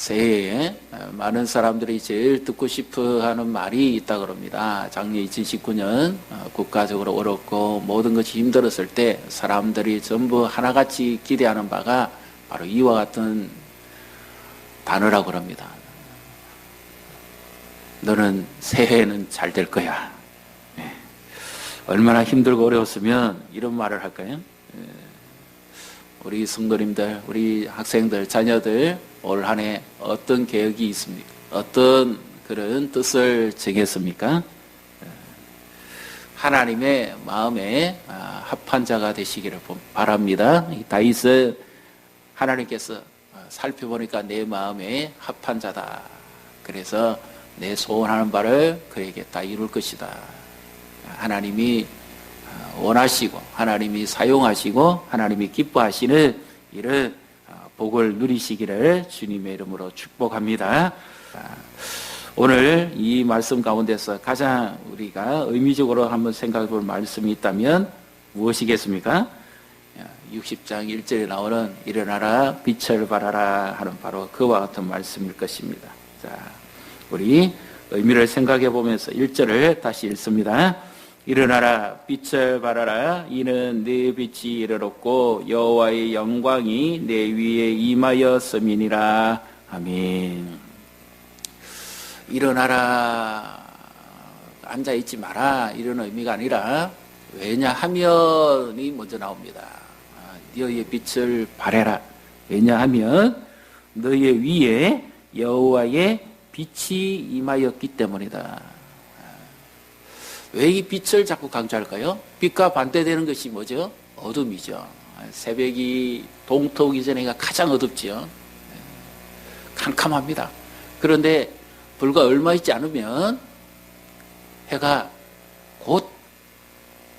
새해에 많은 사람들이 제일 듣고 싶어 하는 말이 있다 그럽니다. 작년 2019년 국가적으로 어렵고 모든 것이 힘들었을 때 사람들이 전부 하나같이 기대하는 바가 바로 이와 같은 단어라고 그럽니다. 너는 새해에는 잘 될 거야. 네. 얼마나 힘들고 어려웠으면 이런 말을 할까요? 우리 성도님들, 우리 학생들, 자녀들 올 한 해 어떤 계획이 있습니까? 어떤 그런 뜻을 정했습니까? 하나님의 마음에 합한 자가 되시기를 바랍니다. 다윗은 하나님께서 살펴보니까 내 마음에 합한 자다. 그래서 내 소원하는 바를 그에게 다 이룰 것이다. 하나님이 원하시고 하나님이 사용하시고 하나님이 기뻐하시는 이런 복을 누리시기를 주님의 이름으로 축복합니다. 오늘 이 말씀 가운데서 가장 우리가 의미적으로 한번 생각해 볼 말씀이 있다면 무엇이겠습니까? 60장 1절에 나오는 일어나라 빛을 발하라 하는 바로 그와 같은 말씀일 것입니다. 자, 우리 의미를 생각해 보면서 1절을 다시 읽습니다. 일어나라 빛을 발하라 이는 네 빛이 이르렀고 여호와의 영광이 내 위에 임하였음이니라. 아멘. 일어나라 앉아있지 마라 이런 의미가 아니라 왜냐하면이 먼저 나옵니다. 너희의 빛을 발해라. 왜냐하면 너희의 위에 여호와의 빛이 임하였기 때문이다. 왜 이 빛을 자꾸 강조할까요? 빛과 반대되는 것이 뭐죠? 어둠이죠. 새벽이 동토오기 전에가 가장 어둡지요. 캄캄합니다. 그런데 불과 얼마 있지 않으면 해가 곧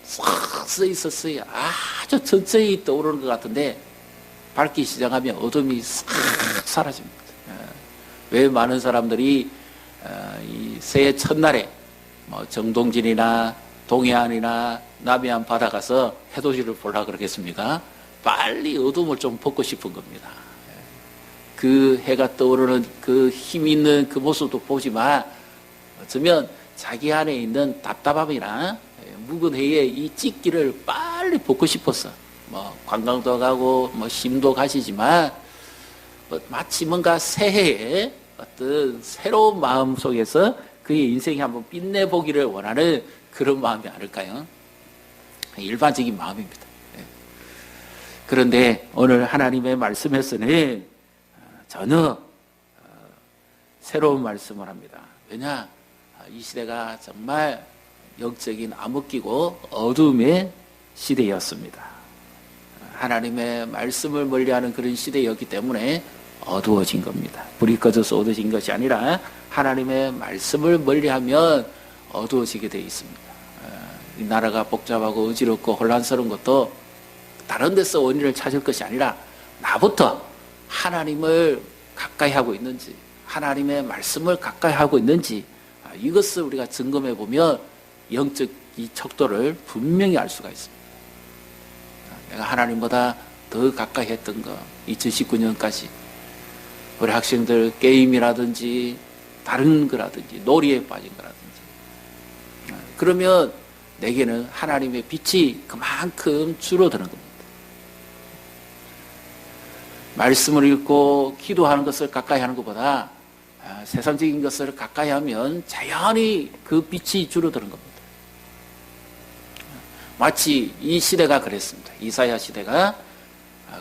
싹 써 있었어요. 아주 천천히 떠오르는 것 같은데 밝기 시작하면 어둠이 싹 사라집니다. 왜 많은 사람들이 이 새해 첫날에 정동진이나 동해안이나 남해안 바다 가서 해돋이를 보려고 그러겠습니까? 빨리 어둠을 좀 벗고 싶은 겁니다. 그 해가 떠오르는 그 힘 있는 그 모습도 보지만 어쩌면 자기 안에 있는 답답함이나 묵은 해의 이 찢기를 빨리 벗고 싶었어. 관광도 가고 심도 가시지만 마치 뭔가 새해에 어떤 새로운 마음 속에서 그의 인생이 한번 빛내보기를 원하는 그런 마음이 아닐까요? 일반적인 마음입니다. 그런데 오늘 하나님의 말씀에서는 전혀 새로운 말씀을 합니다. 왜냐? 이 시대가 정말 영적인 암흑기고 어둠의 시대였습니다. 하나님의 말씀을 멀리하는 그런 시대였기 때문에 어두워진 겁니다. 불이 꺼져서 어두워진 것이 아니라 하나님의 말씀을 멀리하면 어두워지게 되어 있습니다. 이 나라가 복잡하고 어지럽고 혼란스러운 것도 다른 데서 원인을 찾을 것이 아니라 나부터 하나님을 가까이 하고 있는지 하나님의 말씀을 가까이 하고 있는지 이것을 우리가 점검해 보면 영적 이 척도를 분명히 알 수가 있습니다. 내가 하나님보다 더 가까이 했던 거 2019년까지 우리 학생들 게임이라든지 다른 거라든지 놀이에 빠진 거라든지 그러면 내게는 하나님의 빛이 그만큼 줄어드는 겁니다. 말씀을 읽고 기도하는 것을 가까이 하는 것보다 세상적인 것을 가까이 하면 자연히 그 빛이 줄어드는 겁니다. 마치 이 시대가 그랬습니다. 이사야 시대가.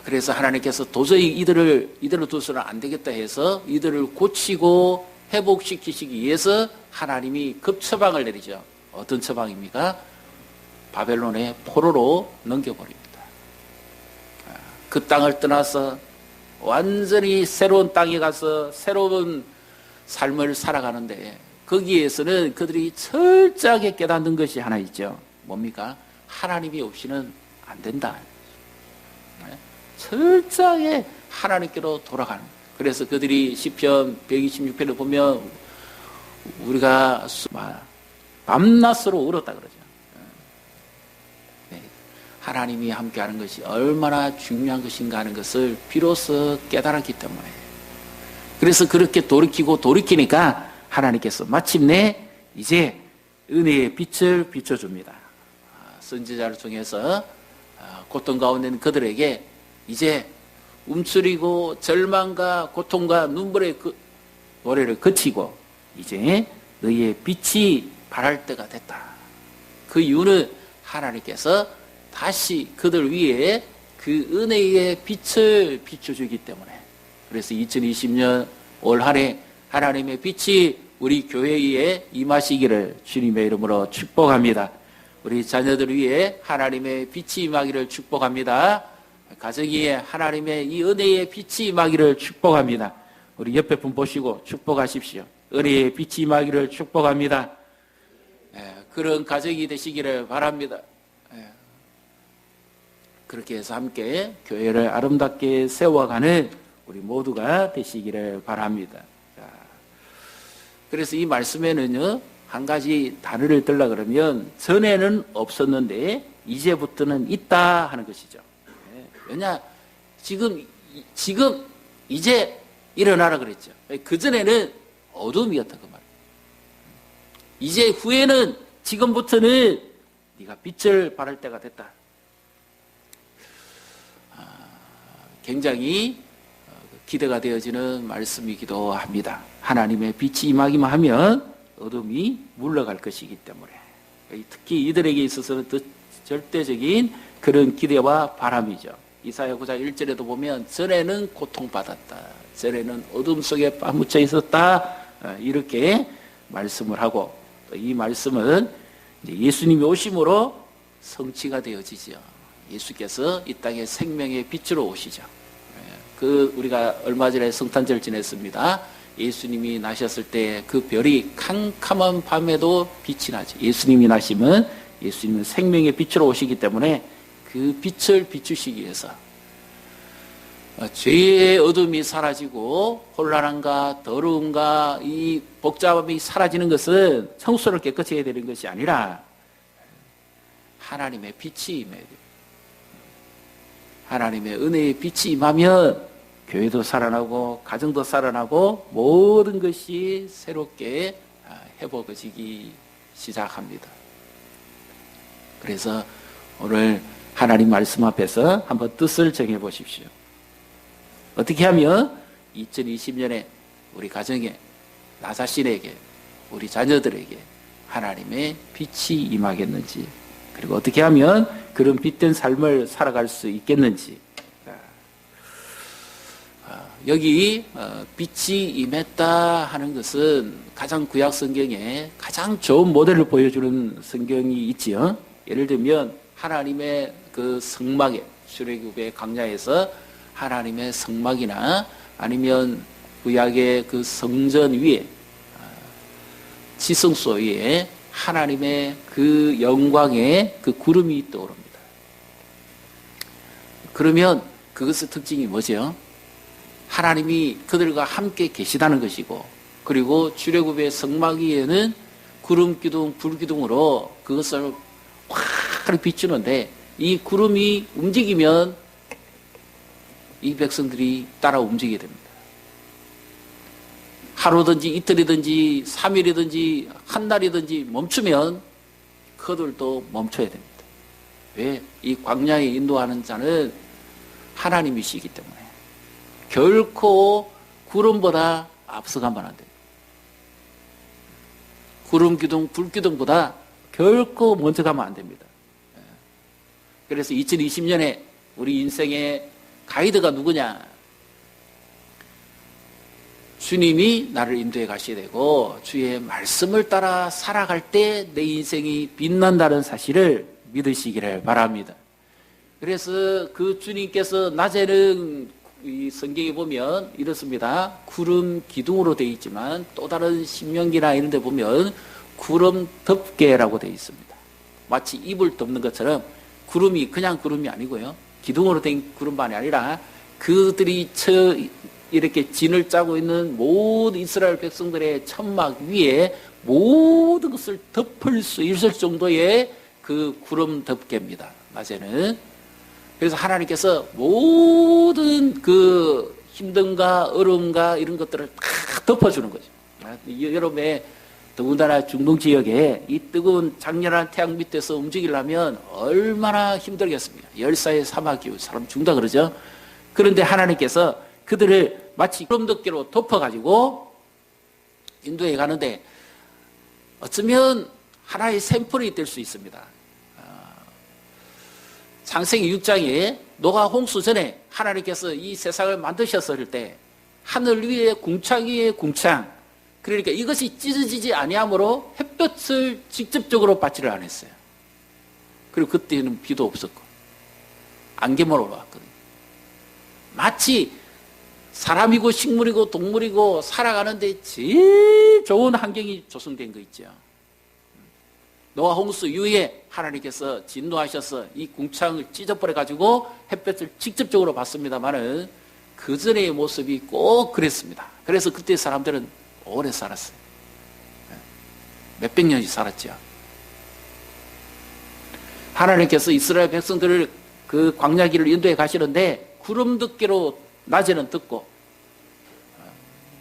그래서 하나님께서 도저히 이들을 두서는 안 되겠다 해서 이들을 고치고 회복시키시기 위해서 하나님이 급처방을 내리죠. 어떤 처방입니까? 바벨론의 포로로 넘겨버립니다. 그 땅을 떠나서 완전히 새로운 땅에 가서 새로운 삶을 살아가는데 거기에서는 그들이 철저하게 깨닫는 것이 하나 있죠. 뭡니까? 하나님이 없이는 안 된다. 철저하게 하나님께로 돌아가는. 그래서 그들이 시편 126편을 보면 우리가 밤낮으로 울었다 그러죠. 하나님이 함께하는 것이 얼마나 중요한 것인가 하는 것을 비로소 깨달았기 때문에 그래서 그렇게 돌이키니까 하나님께서 마침내 이제 은혜의 빛을 비춰줍니다. 선지자를 통해서 고통 가운데 있는 그들에게 이제 움츠리고 절망과 고통과 눈물의 그 노래를 그치고 이제 너희의 빛이 발할 때가 됐다. 그 이유는 하나님께서 다시 그들 위에 그 은혜의 빛을 비춰주기 때문에. 그래서 2020년 올 한 해 하나님의 빛이 우리 교회 위에 임하시기를 주님의 이름으로 축복합니다. 우리 자녀들 위에 하나님의 빛이 임하기를 축복합니다. 가정 위에 하나님의 이 은혜의 빛이 임하기를 축복합니다. 우리 옆에 분 보시고 축복하십시오. 은혜의 빛이 임하기를 축복합니다. 그런 가정이 되시기를 바랍니다. 그렇게 해서 함께 교회를 아름답게 세워가는 우리 모두가 되시기를 바랍니다. 그래서 이 말씀에는요, 한 가지 단어를 들라 그러면 전에는 없었는데 이제부터는 있다 하는 것이죠. 왜냐, 지금 이제 일어나라 그랬죠. 그전에는 어둠이었다 그 말. 이제 후에는 지금부터는 네가 빛을 발할 때가 됐다. 굉장히 기대가 되어지는 말씀이기도 합니다. 하나님의 빛이 임하기만 하면 어둠이 물러갈 것이기 때문에 특히 이들에게 있어서는 더 절대적인 그런 기대와 바람이죠. 이사야 9장 1절에도 보면 전에는 고통받았다. 전에는 어둠 속에 빠묻혀 있었다. 이렇게 말씀을 하고 또 이 말씀은 이제 예수님이 오심으로 성취가 되어지죠. 예수께서 이 땅에 생명의 빛으로 오시죠. 우리가 얼마 전에 성탄절 지냈습니다. 예수님이 나셨을 때 그 별이 캄캄한 밤에도 빛이 나죠. 예수님이 나시면 예수님은 생명의 빛으로 오시기 때문에 그 빛을 비추시기 위해서 죄의 어둠이 사라지고 혼란함과 더러움과 이 복잡함이 사라지는 것은 성소를 깨끗이 해야 되는 것이 아니라 하나님의 빛이 임해야 돼요. 하나님의 은혜의 빛이 임하면 교회도 살아나고 가정도 살아나고 모든 것이 새롭게 회복해지기 시작합니다. 그래서 오늘 하나님 말씀 앞에서 한번 뜻을 정해 보십시오. 어떻게 하면 2020년에 우리 가정에, 나 자신에게, 우리 자녀들에게 하나님의 빛이 임하겠는지, 그리고 어떻게 하면 그런 빛된 삶을 살아갈 수 있겠는지. 여기 빛이 임했다 하는 것은 가장 구약 성경에 가장 좋은 모델을 보여주는 성경이 있지요. 예를 들면 하나님의 그 성막에, 출애굽의 광야에서 하나님의 성막이나 아니면 구약의 그 성전 위에, 지성소 위에 하나님의 그 영광의 그 구름이 떠오릅니다. 그러면 그것의 특징이 뭐죠? 하나님이 그들과 함께 계시다는 것이고, 그리고 출애굽의 성막 위에는 구름 기둥, 불 기둥으로 그것을 확 비추는데, 이 구름이 움직이면 이 백성들이 따라 움직이게 됩니다. 하루든지 이틀이든지 3일이든지 한 달이든지 멈추면 그들도 멈춰야 됩니다. 왜? 이 광야에 인도하는 자는 하나님이시기 때문에 결코 구름보다 앞서가면 안 돼요. 구름 기둥, 불 기둥보다 결코 먼저 가면 안 됩니다. 그래서 2020년에 우리 인생의 가이드가 누구냐? 주님이 나를 인도해 가셔야 되고 주의 말씀을 따라 살아갈 때 내 인생이 빛난다는 사실을 믿으시기를 바랍니다. 그래서 그 주님께서 낮에는 이 성경에 보면 이렇습니다. 구름 기둥으로 되어 있지만 또 다른 신명기나 이런 데 보면 구름 덮개라고 되어 있습니다. 마치 이불 덮는 것처럼 구름이 그냥 구름이 아니고요. 기둥으로 된 구름만이 아니라 그들이 이렇게 진을 짜고 있는 모든 이스라엘 백성들의 천막 위에 모든 것을 덮을 수 있을 정도의 그 구름 덮개입니다. 낮에는. 그래서 하나님께서 모든 그 힘듦과 어려움과 이런 것들을 다 덮어주는 거죠. 여름에 더군다나 중동 지역에 이 뜨거운 장렬한 태양 밑에서 움직이려면 얼마나 힘들겠습니까? 열사의 사막이고 사람 죽는다 그러죠. 그런데 하나님께서 그들을 마치 구름덮개로 덮어가지고 인도에 가는데 어쩌면 하나의 샘플이 될 수 있습니다. 창세기 6장에 노아 홍수 전에 하나님께서 이 세상을 만드셨을 때 하늘 위에 궁창 위에 궁창, 그러니까 이것이 찢어지지 아니하므로 햇볕을 직접적으로 받지를 않았어요. 그리고 그때는 비도 없었고 안개만 올라왔거든요. 마치 사람이고 식물이고 동물이고 살아가는데 제일 좋은 환경이 조성된 거 있죠. 노아 홍수 이후에 하나님께서 진노하셔서 이 궁창을 찢어버려 가지고 햇볕을 직접적으로 받습니다만은 그 전의 모습이 꼭 그랬습니다. 그래서 그때 사람들은 오래 살았어요. 몇백 년이 살았죠. 하나님께서 이스라엘 백성들을 그 광야길을 인도해 가시는데 구름덮개로 낮에는 덥고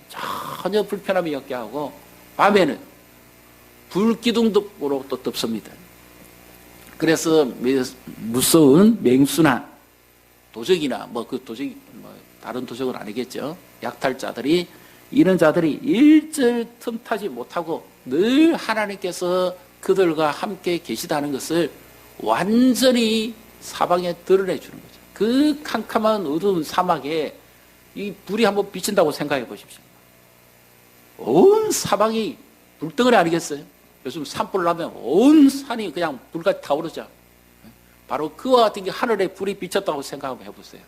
전혀 불편함이 없게 하고 밤에는 불기둥으로 또 덮습니다. 그래서 무서운 맹수나 도적이나 그 도적이 다른 도적은 아니겠죠. 약탈자들이 이런 자들이 일절 틈타지 못하고 늘 하나님께서 그들과 함께 계시다는 것을 완전히 사방에 드러내 주는 거죠. 그 캄캄한 어두운 사막에 이 불이 한번 비친다고 생각해 보십시오. 온 사방이 불덩어리 아니겠어요? 요즘 산불 나면 온 산이 그냥 불같이 타오르죠. 바로 그와 같은 게 하늘에 불이 비쳤다고 생각해 보세요.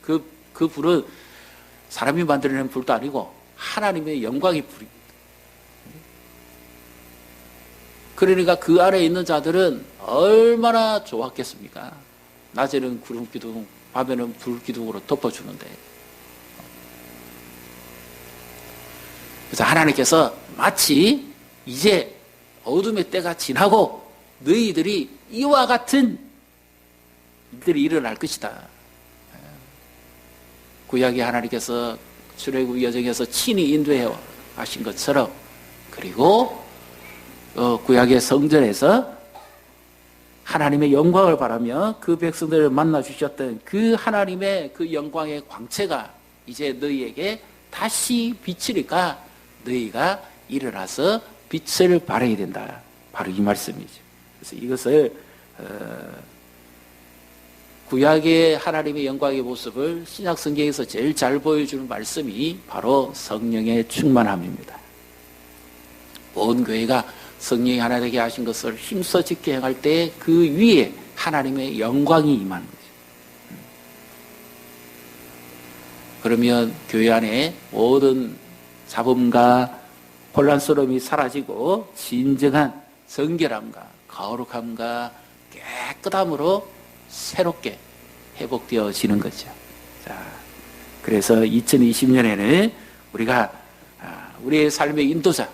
그 불은 사람이 만들어낸 불도 아니고 하나님의 영광의 불입니다. 그러니까 그 안에 있는 자들은 얼마나 좋았겠습니까? 낮에는 구름 기둥, 밤에는 불 기둥으로 덮어주는데. 그래서 하나님께서 마치 이제 어둠의 때가 지나고 너희들이 이와 같은 일들이 일어날 것이다. 구약의 하나님께서 출애굽 여정에서 친히 인도해 하신 것처럼, 그리고 구약의 성전에서 하나님의 영광을 바라며 그 백성들을 만나 주셨던 그 하나님의 그 영광의 광채가 이제 너희에게 다시 비치니까 너희가 일어나서 빛을 발해야 된다. 바로 이 말씀이죠. 그래서 이것을 구약의 하나님의 영광의 모습을 신약 성경에서 제일 잘 보여주는 말씀이 바로 성령의 충만함입니다. 온 교회가 성령이 하나님께 하신 것을 힘써 지켜 행할 때 그 위에 하나님의 영광이 임하는 거죠. 그러면 교회 안에 모든 잡음과 혼란스러움이 사라지고 진정한 정결함과 거룩함과 깨끗함으로 새롭게 회복되어지는 거죠. 자, 그래서 2020년에는 우리가 우리의 삶의 인도자,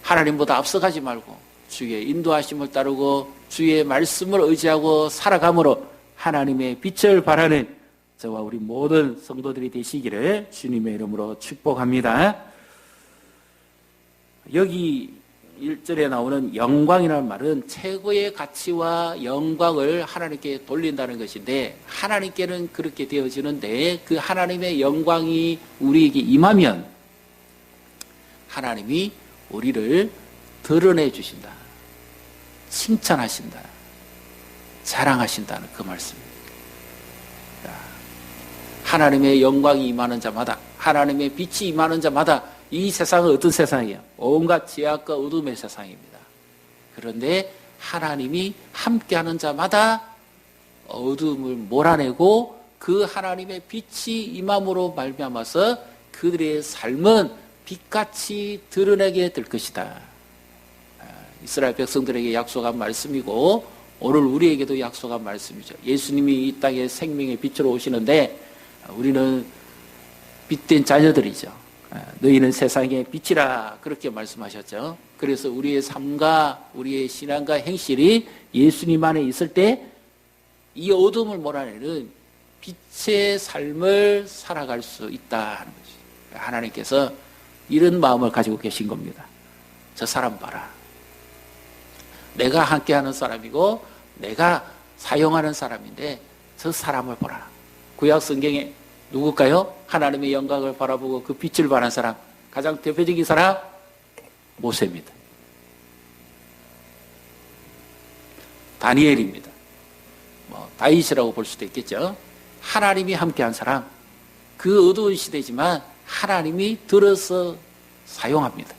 하나님보다 앞서가지 말고 주의 인도하심을 따르고 주의 말씀을 의지하고 살아감으로 하나님의 빛을 발하는 저와 우리 모든 성도들이 되시기를 주님의 이름으로 축복합니다. 여기 1절에 나오는 영광이라는 말은 최고의 가치와 영광을 하나님께 돌린다는 것인데, 하나님께는 그렇게 되어지는데 그 하나님의 영광이 우리에게 임하면 하나님이 우리를 드러내 주신다, 칭찬하신다, 자랑하신다는 그 말씀입니다. 하나님의 영광이 임하는 자마다, 하나님의 빛이 임하는 자마다 이 세상은 어떤 세상이에요? 온갖 죄악과 어둠의 세상입니다. 그런데 하나님이 함께하는 자마다 어둠을 몰아내고 그 하나님의 빛이 임함으로 말미암아서 그들의 삶은 빛같이 드러내게 될 것이다. 이스라엘 백성들에게 약속한 말씀이고 오늘 우리에게도 약속한 말씀이죠. 예수님이 이 땅에 생명의 빛으로 오시는데 우리는 빛된 자녀들이죠. 너희는 세상의 빛이라 그렇게 말씀하셨죠. 그래서 우리의 삶과 우리의 신앙과 행실이 예수님 안에 있을 때 이 어둠을 몰아내는 빛의 삶을 살아갈 수 있다는 거지. 하나님께서 이런 마음을 가지고 계신 겁니다. 저 사람 봐라. 내가 함께하는 사람이고 내가 사용하는 사람인데 저 사람을 보라. 구약 성경에 누굴까요? 하나님의 영광을 바라보고 그 빛을 발한 사람, 가장 대표적인 사람 모세입니다. 다니엘입니다. 다윗이라고 볼 수도 있겠죠. 하나님이 함께한 사람, 그 어두운 시대지만 하나님이 들어서 사용합니다.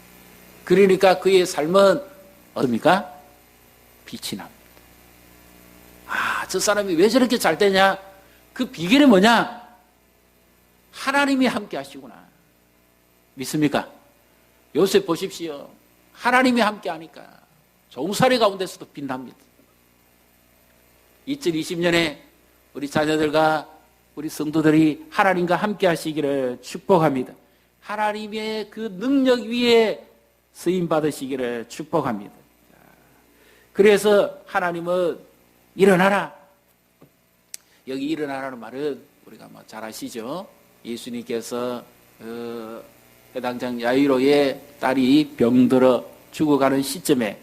그러니까 그의 삶은 어떻습니까? 빛이 납니다. 저 사람이 왜 저렇게 잘 되냐? 그 비결이 뭐냐? 하나님이 함께 하시구나. 믿습니까? 요새 보십시오. 하나님이 함께 하니까 종살이 가운데서도 빛납니다. 2020년에 우리 자녀들과 우리 성도들이 하나님과 함께 하시기를 축복합니다. 하나님의 그 능력 위에 쓰임 받으시기를 축복합니다. 그래서 하나님은 일어나라. 여기 일어나라는 말은 우리가 잘 아시죠? 예수님께서 해당장 야이로의 딸이 병들어 죽어가는 시점에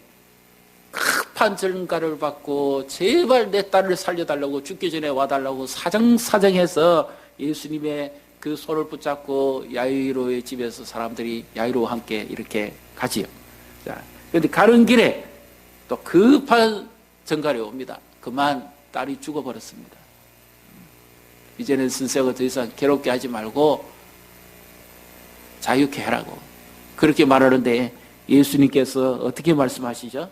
급한 전가를 받고 제발 내 딸을 살려달라고 죽기 전에 와달라고 사정사정해서 예수님의 그 손을 붙잡고 야이로의 집에서 사람들이 야이로와 함께 이렇게 가지요. 자, 그런데 가는 길에 또 급한 전갈이 옵니다. 그만 딸이 죽어버렸습니다. 이제는 선생을 더 이상 괴롭게 하지 말고 자유케 하라고 그렇게 말하는데 예수님께서 어떻게 말씀하시죠?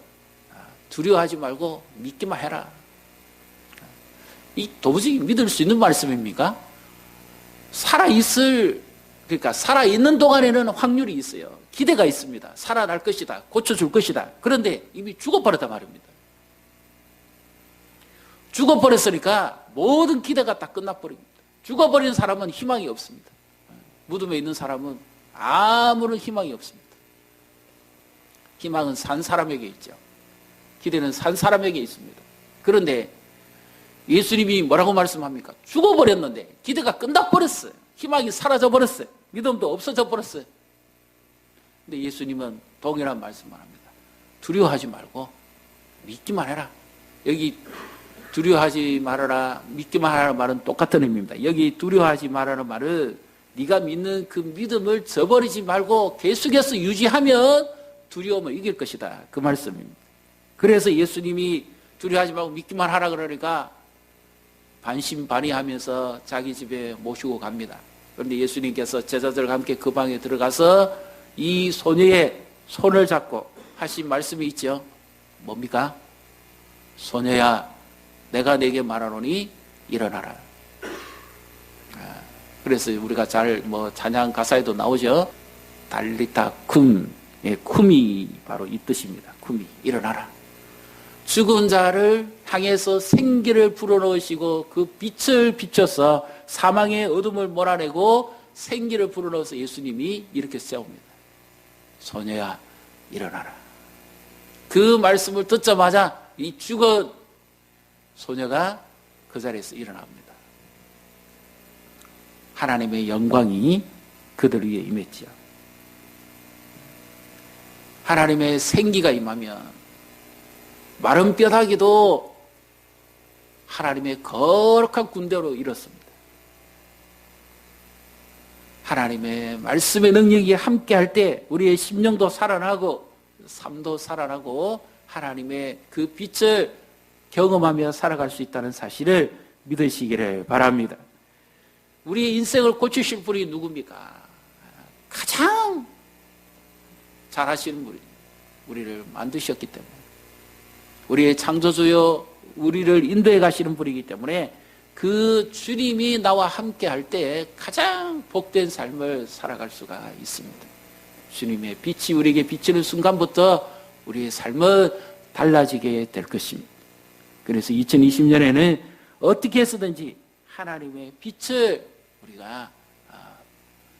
두려워하지 말고 믿기만 해라. 이 도무지 믿을 수 있는 말씀입니까? 그러니까 살아있는 동안에는 확률이 있어요. 기대가 있습니다. 살아날 것이다. 고쳐줄 것이다. 그런데 이미 죽어버렸단 말입니다. 죽어버렸으니까 모든 기대가 다 끝나버립니다. 죽어버린 사람은 희망이 없습니다. 무덤에 있는 사람은 아무런 희망이 없습니다. 희망은 산 사람에게 있죠. 기대는 산 사람에게 있습니다. 그런데 예수님이 뭐라고 말씀합니까? 죽어버렸는데 기대가 끝나버렸어요. 희망이 사라져버렸어요. 믿음도 없어져버렸어요. 근데 예수님은 동일한 말씀을 합니다. 두려워하지 말고 믿기만 해라. 여기 두려워하지 말아라, 믿기만 하라는 말은 똑같은 의미입니다. 여기 두려워하지 말라는 말은 네가 믿는 그 믿음을 저버리지 말고 계속해서 유지하면 두려움을 이길 것이다. 그 말씀입니다. 그래서 예수님이 두려워하지 말고 믿기만 하라 그러니까 반신반의하면서 자기 집에 모시고 갑니다. 그런데 예수님께서 제자들과 함께 그 방에 들어가서 이 소녀의 손을 잡고 하신 말씀이 있죠. 뭡니까? 소녀야, 내가 네게 말하노니 일어나라. 그래서 우리가 찬양 가사에도 나오죠. 달리타 쿰, 쿰이 바로 이 뜻입니다. 쿰이 일어나라. 죽은 자를 향해서 생기를 불어넣으시고 그 빛을 비춰서 사망의 어둠을 몰아내고 생기를 불어넣어서 예수님이 이렇게 세웁니다. 소녀야 일어나라. 그 말씀을 듣자마자 이 죽은 소녀가 그 자리에서 일어납니다. 하나님의 영광이 그들 위에 임했지요. 하나님의 생기가 임하면 마른 뼈다귀도 하나님의 거룩한 군대로 일었습니다. 하나님의 말씀의 능력이 함께할 때 우리의 심령도 살아나고 삶도 살아나고 하나님의 그 빛을 경험하며 살아갈 수 있다는 사실을 믿으시기를 바랍니다. 우리의 인생을 고치실 분이 누굽니까? 가장 잘하시는 분이 우리를 만드셨기 때문에 우리의 창조주요 우리를 인도해 가시는 분이기 때문에 그 주님이 나와 함께 할 때 가장 복된 삶을 살아갈 수가 있습니다. 주님의 빛이 우리에게 비치는 순간부터 우리의 삶은 달라지게 될 것입니다. 그래서 2020년에는 어떻게 해서든지 하나님의 빛을 우리가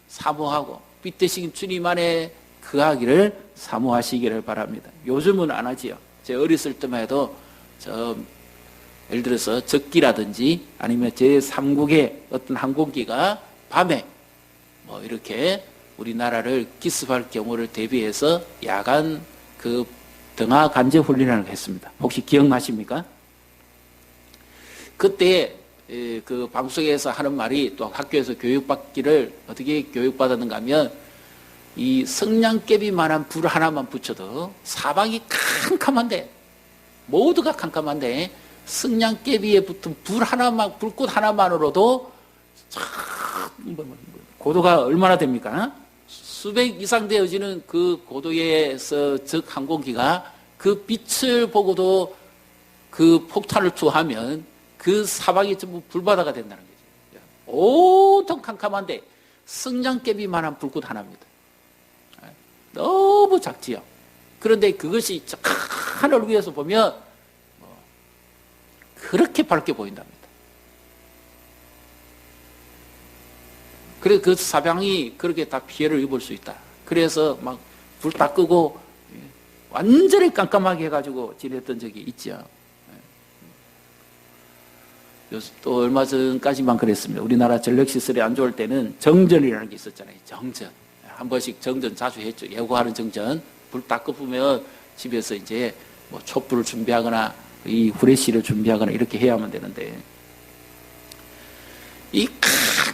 사모하고 빛 대신 주님 안에 거하기를 사모하시기를 바랍니다. 요즘은 안 하지요. 제 어렸을 때만 해도 저 예를 들어서 적기라든지 아니면 제3국의 어떤 항공기가 밤에 뭐 이렇게 우리나라를 기습할 경우를 대비해서 야간 그 등하 간제 훈련을 했습니다. 혹시 기억나십니까? 그때 그 방송에서 하는 말이 또 학교에서 교육받기를 어떻게 교육받았는가 하면 이 성냥개비만한 불 하나만 붙여도 사방이 캄캄한데 모두가 캄캄한데 성냥개비에 붙은 불 하나만 불꽃 하나만으로도 고도가 얼마나 됩니까? 수백 이상 되어지는 그 고도에서 적 항공기가 그 빛을 보고도 그 폭탄을 투하면 그 사방이 전부 불바다가 된다는 거죠. 온통 캄캄한데 성냥개비만한 불꽃 하나입니다. 너무 작지요. 그런데 그것이 저 하늘 위에서 보면 그렇게 밝게 보인답니다. 그래서 그 사방이 그렇게 다 피해를 입을 수 있다. 그래서 막 불 다 끄고 완전히 깜깜하게 해가지고 지냈던 적이 있죠. 또 얼마 전까지만 그랬습니다. 우리나라 전력시설이 안 좋을 때는 정전이라는 게 있었잖아요. 정전. 한 번씩 정전 자주 했죠. 예고하는 정전. 불 다 끄면 집에서 이제 뭐 촛불을 준비하거나 이 후레쉬를 준비하거나 이렇게 해야만 되는데 이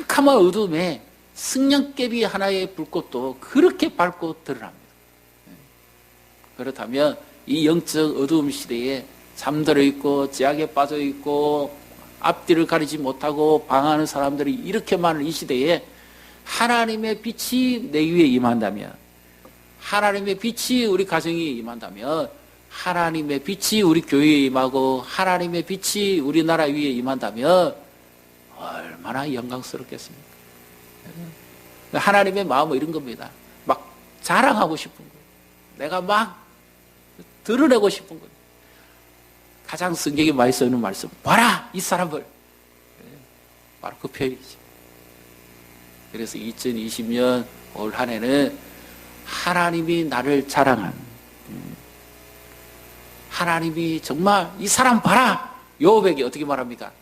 캄캄한 어둠에 성냥개비 하나의 불꽃도 그렇게 밝고 드러납니다. 그렇다면 이 영적 어두움 시대에 잠들어 있고 제약에 빠져 있고 앞뒤를 가리지 못하고 방황하는 사람들이 이렇게 많은 이 시대에 하나님의 빛이 내 위에 임한다면, 하나님의 빛이 우리 가정에 임한다면, 하나님의 빛이 우리 교회에 임하고 하나님의 빛이 우리나라 위에 임한다면 얼마나 영광스럽겠습니까? 하나님의 마음은 이런 겁니다. 막 자랑하고 싶은 거예요. 내가 막 드러내고 싶은 거예요. 가장 성경에 많이 쓰는 말씀, 봐라 이 사람을. 바로 그 표현이죠. 그래서 2020년 올 한 해는 하나님이 나를 자랑한, 하나님이 정말 이 사람 봐라. 요백이 어떻게 말합니까?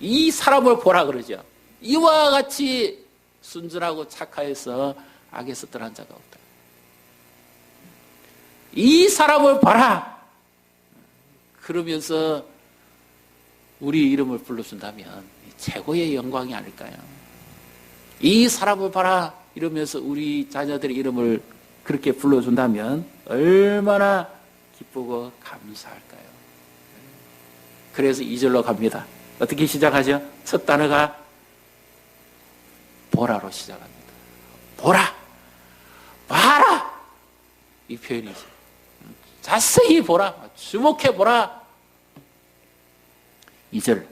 이 사람을 보라 그러죠. 이와 같이 순전하고 착하여서 악에서 떠난 자가 없다. 이 사람을 봐라. 그러면서 우리 이름을 불러준다면 최고의 영광이 아닐까요? 이 사람을 봐라 이러면서 우리 자녀들의 이름을 그렇게 불러준다면 얼마나 기쁘고 감사할까요? 그래서 2절로 갑니다. 어떻게 시작하죠? 첫 단어가 보라로 시작합니다. 보라! 봐라! 이 표현이죠. 자세히 보라. 주목해 보라. 2절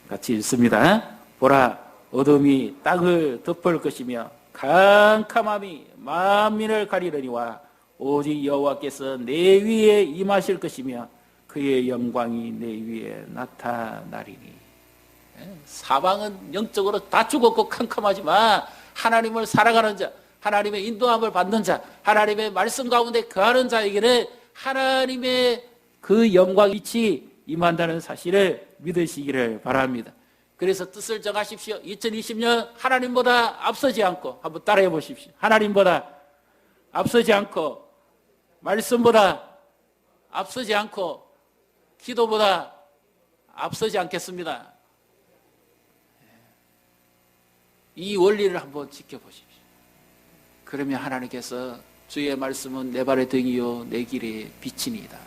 같이 읽습니다. 보라, 어둠이 땅을 덮을 것이며 캄캄함이 만민을 가리려니와 오직 여호와께서 내 위에 임하실 것이며 그의 영광이 내 위에 나타나리니. 사방은 영적으로 다 죽었고 캄캄하지만 하나님을 살아가는 자, 하나님의 인도함을 받는 자, 하나님의 말씀 가운데 거하는 자에게는 하나님의 그 영광이 임한다는 사실을 믿으시기를 바랍니다. 그래서 뜻을 정하십시오. 2020년 하나님보다 앞서지 않고 한번 따라해 보십시오. 하나님보다 앞서지 않고 말씀보다 앞서지 않고 기도보다 앞서지 않겠습니다. 이 원리를 한번 지켜보십시오. 그러면 하나님께서 주의 말씀은 내 발의 등이요 내 길의 빛이니이다.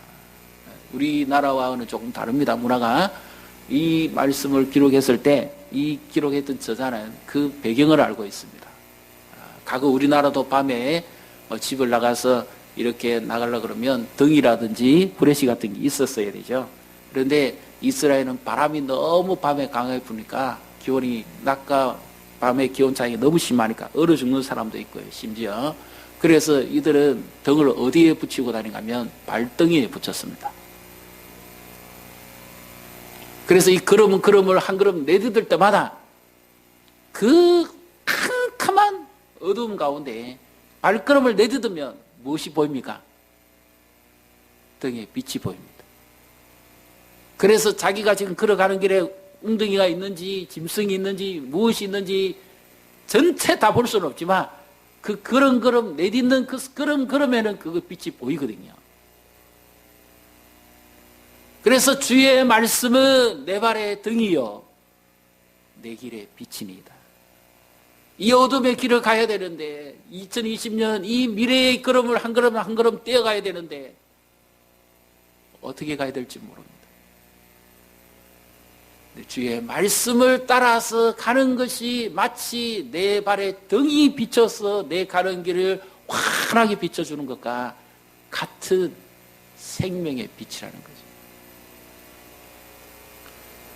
우리나라와는 조금 다릅니다. 문화가. 이 말씀을 기록했을 때 이 기록했던 저자는 그 배경을 알고 있습니다. 과거 우리나라도 밤에 집을 나가서 이렇게 나가려고 그러면 등이라든지 후레쉬 같은 게 있었어야 되죠. 그런데 이스라엘은 바람이 너무 밤에 강하게 부니까 기온이 낮과 밤의 기온 차이가 너무 심하니까 얼어 죽는 사람도 있고요. 심지어. 그래서 이들은 등을 어디에 붙이고 다니는가 하면 발등에 붙였습니다. 그래서 이 걸음을 한 걸음 내디딜 때마다 그 캄캄한 어두움 가운데 발걸음을 내디디면 무엇이 보입니까? 등에 빛이 보입니다. 그래서 자기가 지금 걸어가는 길에 웅덩이가 있는지 짐승이 있는지 무엇이 있는지 전체 다 볼 수는 없지만 그 걸음걸음 내딛는 그 걸음걸음에는 그 빛이 보이거든요. 그래서 주의 말씀은 내 발의 등이요 내 길의 빛이니이다. 이 어둠의 길을 가야 되는데 2020년 이 미래의 걸음을 한 걸음 한 걸음 떼어가야 되는데 어떻게 가야 될지 모릅니다. 주의 말씀을 따라서 가는 것이 마치 내 발에 등이 비춰서 내 가는 길을 환하게 비춰주는 것과 같은 생명의 빛이라는 거죠.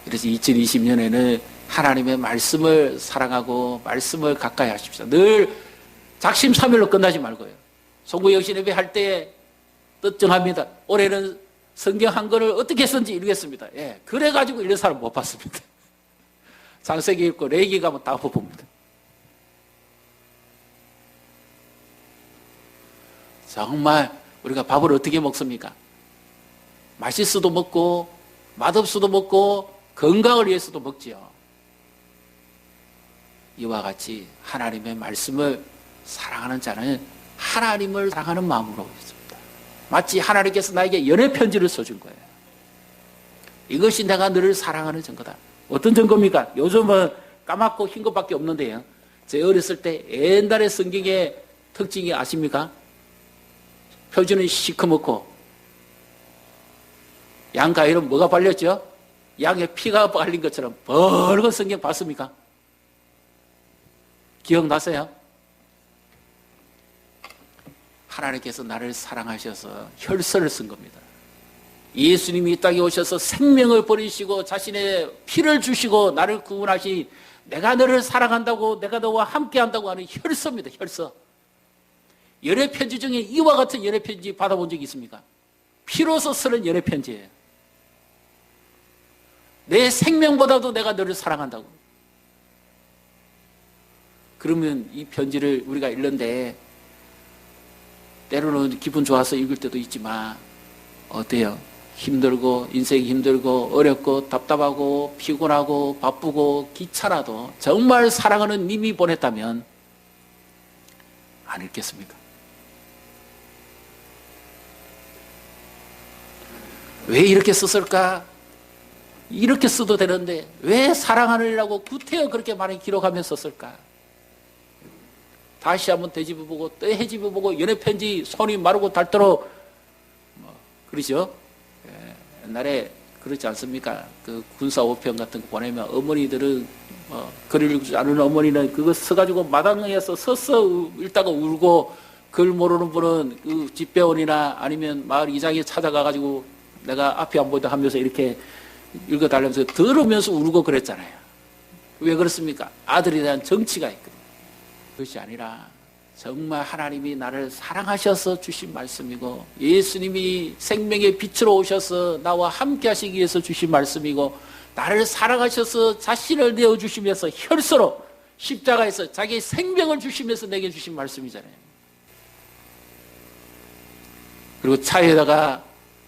그래서 2020년에는 하나님의 말씀을 사랑하고 말씀을 가까이 하십시오. 늘 작심삼일로 끝나지 말고요. 송구 영신예배 할 때 뜻정합니다. 올해는 성경 한 권을 어떻게 썼는지 읽겠습니다. 예, 그래가지고 이런 사람 못 봤습니다. 창세기 읽고 레위기 가면 다 봅니다. 정말 우리가 밥을 어떻게 먹습니까? 맛있어도 먹고 맛없어도 먹고 건강을 위해서도 먹지요. 이와 같이 하나님의 말씀을 사랑하는 자는 하나님을 사랑하는 마음으로 있습니다. 마치 하나님께서 나에게 연애 편지를 써준 거예요. 이것이 내가 너를 사랑하는 증거다. 어떤 증거입니까? 요즘은 까맣고 흰 것밖에 없는데요. 제 어렸을 때 옛날의 성경의 특징이 아십니까? 표지는 시커멓고 양 가위는 뭐가 발렸죠? 양의 피가 발린 것처럼 벌건 성경 봤습니까? 기억나세요? 하나님께서 나를 사랑하셔서 혈서를 쓴 겁니다. 예수님이 이 땅에 오셔서 생명을 버리시고 자신의 피를 주시고 나를 구원하시 내가 너를 사랑한다고 내가 너와 함께한다고 하는 혈서입니다. 혈서. 연애편지 중에 이와 같은 연애편지 받아본 적이 있습니까? 피로서 쓰는 연애편지예요. 내 생명보다도 내가 너를 사랑한다고. 그러면 이 편지를 우리가 읽는데 때로는 기분 좋아서 읽을 때도 있지만 어때요? 힘들고 인생이 힘들고 어렵고 답답하고 피곤하고 바쁘고 귀찮아도 정말 사랑하는 님이 보냈다면 안 읽겠습니까? 왜 이렇게 썼을까? 이렇게 써도 되는데 왜 사랑하느라고 구태여 그렇게 많이 기록하면서 썼을까? 다시 한번 되짚어보고 또 헤집어보고 연애편지 손이 마르고 닳도록 그러죠? 옛날에 그렇지 않습니까? 그 군사호평 같은 거 보내면 어머니들은 글을 읽지 않은 어머니는 그거 써가지고 마당에서 서서 읽다가 울고 글 모르는 분은 그 집배원이나 아니면 마을 이장에 찾아가가지고 내가 앞이 안 보이다 하면서 이렇게 읽어달라면서 들으면서 울고 그랬잖아요. 왜 그렇습니까? 아들에 대한 정치가 있거든요. 그것이 아니라 정말 하나님이 나를 사랑하셔서 주신 말씀이고 예수님이 생명의 빛으로 오셔서 나와 함께 하시기 위해서 주신 말씀이고 나를 사랑하셔서 자신을 내어주시면서 혈서로 십자가에서 자기의 생명을 주시면서 내게 주신 말씀이잖아요. 그리고 차에다가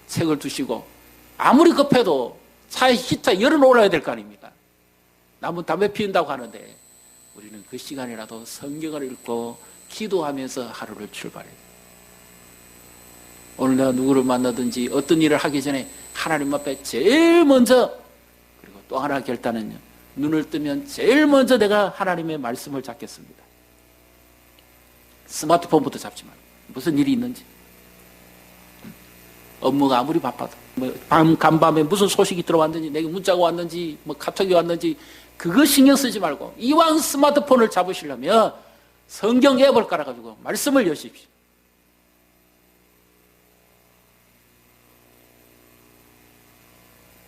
책을 두시고 아무리 급해도 차에 히터 열어놓아야 될 거 아닙니까? 남은 담배 피운다고 하는데 우리는 그 시간이라도 성경을 읽고 기도하면서 하루를 출발해요. 오늘 내가 누구를 만나든지 어떤 일을 하기 전에 하나님 앞에 제일 먼저 그리고 또 하나 결단은요. 눈을 뜨면 제일 먼저 내가 하나님의 말씀을 잡겠습니다. 스마트폰부터 잡지 말고 무슨 일이 있는지 업무가 아무리 바빠도 간밤에 무슨 소식이 들어왔는지 내게 문자가 왔는지 카톡이 왔는지 그거 신경 쓰지 말고 이왕 스마트폰을 잡으시려면 성경 앱을 깔아가지고 말씀을 여십시오.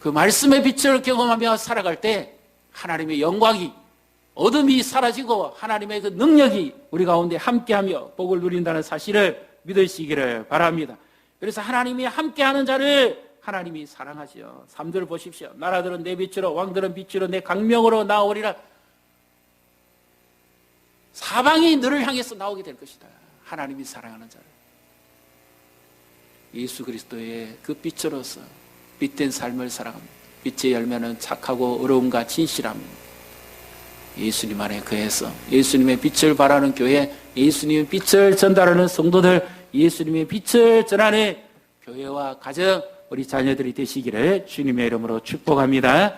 그 말씀의 빛을 경험하며 살아갈 때 하나님의 영광이 어둠이 사라지고 하나님의 그 능력이 우리 가운데 함께하며 복을 누린다는 사실을 믿으시기를 바랍니다. 그래서 하나님이 함께하는 자를 하나님이 사랑하시오. 3절 보십시오. 나라들은 내 빛으로 왕들은 빛으로 내 강명으로 나오리라. 사방이 너를 향해서 나오게 될 것이다. 하나님이 사랑하는 자를. 예수 그리스도의 그 빛으로서 빛된 삶을 살아갑니다. 빛의 열매는 착하고 의로움과 진실함입니다. 예수님 안에 거해서 예수님의 빛을 발하는 교회, 예수님의 빛을 전달하는 성도들, 예수님의 빛을 전하는 교회와 가정, 우리 자녀들이 되시기를 주님의 이름으로 축복합니다.